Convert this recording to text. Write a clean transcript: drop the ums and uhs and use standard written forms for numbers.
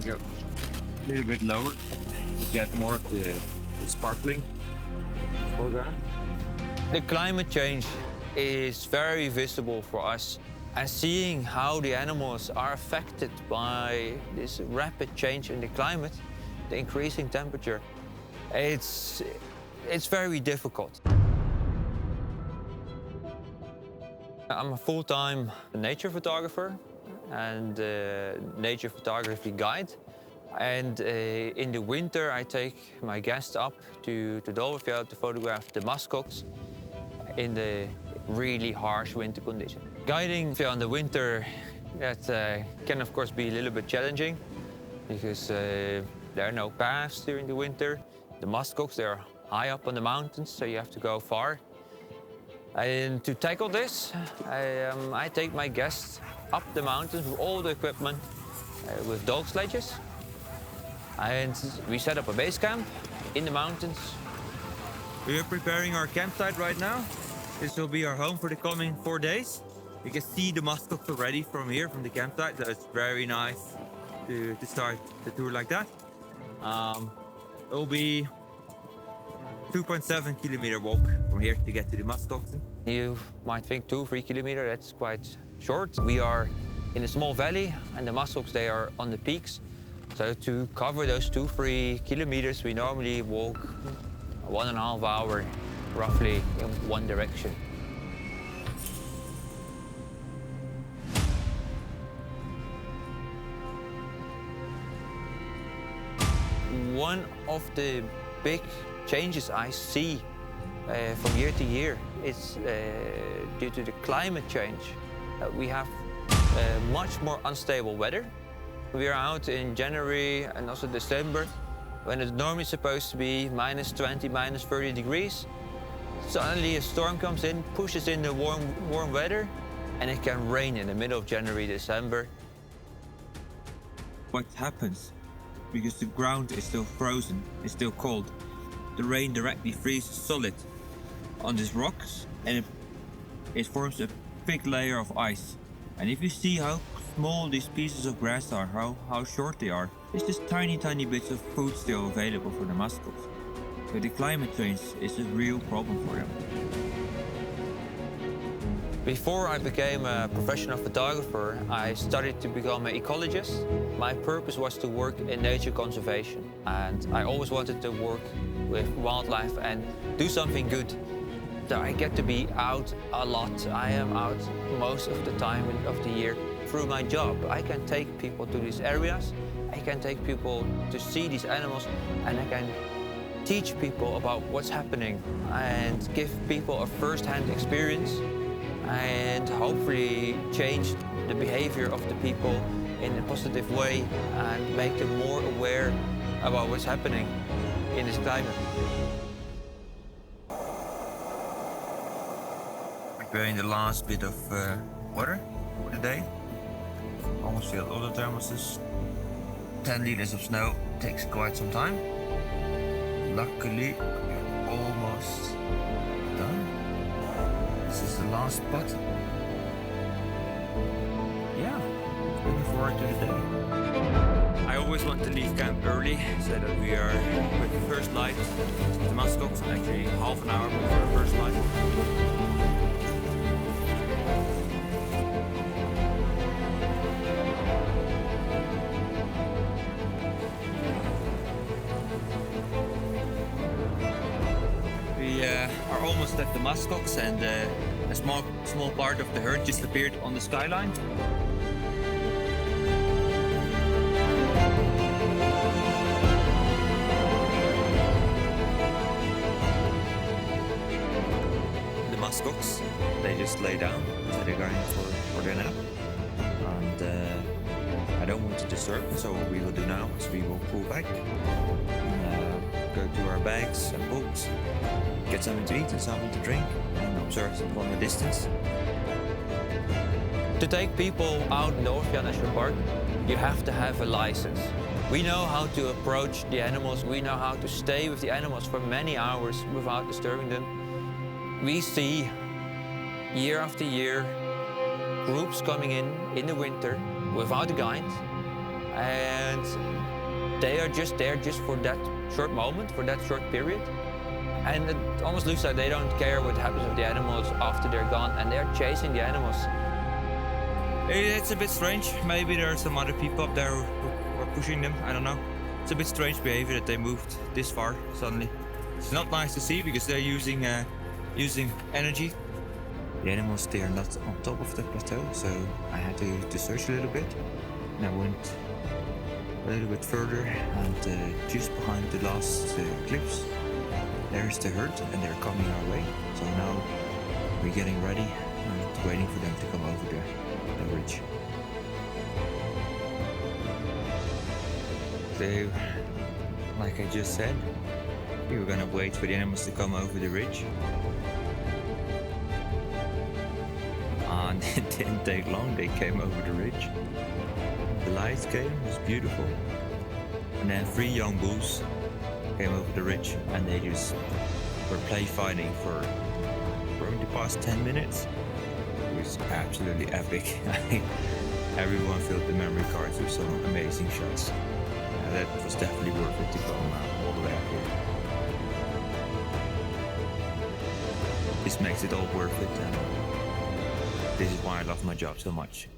go a little bit lower to get more of the sparkling foreground. The climate change is very visible for us, and seeing how the animals are affected by this rapid change in the climate, the increasing temperature, it's very difficult. I'm a full-time nature photographer and nature photography guide. And in the winter, I take my guests up to Dovrefjell to photograph the muskox in the really harsh winter conditions. Guiding in the winter, that can of course be a little bit challenging because there are no paths during the winter. The muskox, they're high up on the mountains, so you have to go far. And to tackle this, I take my guests up the mountains with all the equipment, with dog sledges. And we set up a base camp in the mountains. We are preparing our campsite right now. This will be our home for the coming 4 days. You can see the muskox already from here, from the campsite. So it's very nice to start the tour like that. It will be 2.7 kilometer walk from here to get to the Muskoxen. You might think 2-3 kilometers, that's quite short. We are in a small valley and the muskox, they are on the peaks. So to cover those 2-3 kilometers, we normally walk 1.5 hours roughly in one direction. One of the big changes I see from year to year is due to the climate change. We have much more unstable weather. We are out in January and also December when it's normally supposed to be -20, -30 degrees. Suddenly a storm comes in, pushes in the warm weather, and it can rain in the middle of January, December. What happens? Because the ground is still frozen, it's still cold. The rain directly freezes solid on these rocks and it forms a thick layer of ice. And if you see how small these pieces of grass are, how short they are, it's just tiny bits of food still available for the muskox. But the climate change is a real problem for them. Before I became a professional photographer, I studied to become an ecologist. My purpose was to work in nature conservation, and I always wanted to work with wildlife and do something good. So I get to be out a lot. I am out most of the time of the year through my job. I can take people to these areas, I can take people to see these animals, and I can teach people about what's happening and give people a first-hand experience and hopefully change the behavior of the people in a positive way and make them more aware about what's happening in this climate. Preparing the last bit of water for the day. Almost filled all the thermoses. 10 liters of snow takes quite some time. Luckily, we're almost done. This is the last spot. Yeah, looking forward to the day. I always want to leave camp early so that we are with the first light. The muskox, actually half an hour before the first light. We are almost at the muskox, and a small part of the herd just appeared on the skyline. The muskox, they just lay down, so they're going for their nap. And I don't want to disturb them, so what we will do now is we will pull back and go to our bags and books, get something to eat and something to drink, and observe them from a distance. To take people out in Dovrefjell National Park, you have to have a license. We know how to approach the animals, we know how to stay with the animals for many hours without disturbing them. We see year after year groups coming in the winter without a guide, and they are just there just for that short moment, for that short period. And it almost looks like they don't care what happens with the animals after they're gone, and they're chasing the animals. It's a bit strange. Maybe there are some other people up there who are pushing them. I don't know. It's a bit strange behavior that they moved this far suddenly. It's not nice to see because they're using energy. The animals, they are not on top of the plateau, so I had to search a little bit. And I went a little bit further, and just behind the last cliffs, there's the herd, and they're coming our way. So now we're getting ready and waiting for them to come over the ridge. So, like I just said, we were gonna wait for the animals to come over the ridge. And it didn't take long, they came over the ridge. The lights came, it was beautiful. And then 3 young bulls came over the ridge, and they just were play fighting for the past 10 minutes. It was absolutely epic. Everyone filled the memory cards with some amazing shots. That was definitely worth it to come all the way up here. This makes it all worth it, and this is why I love my job so much.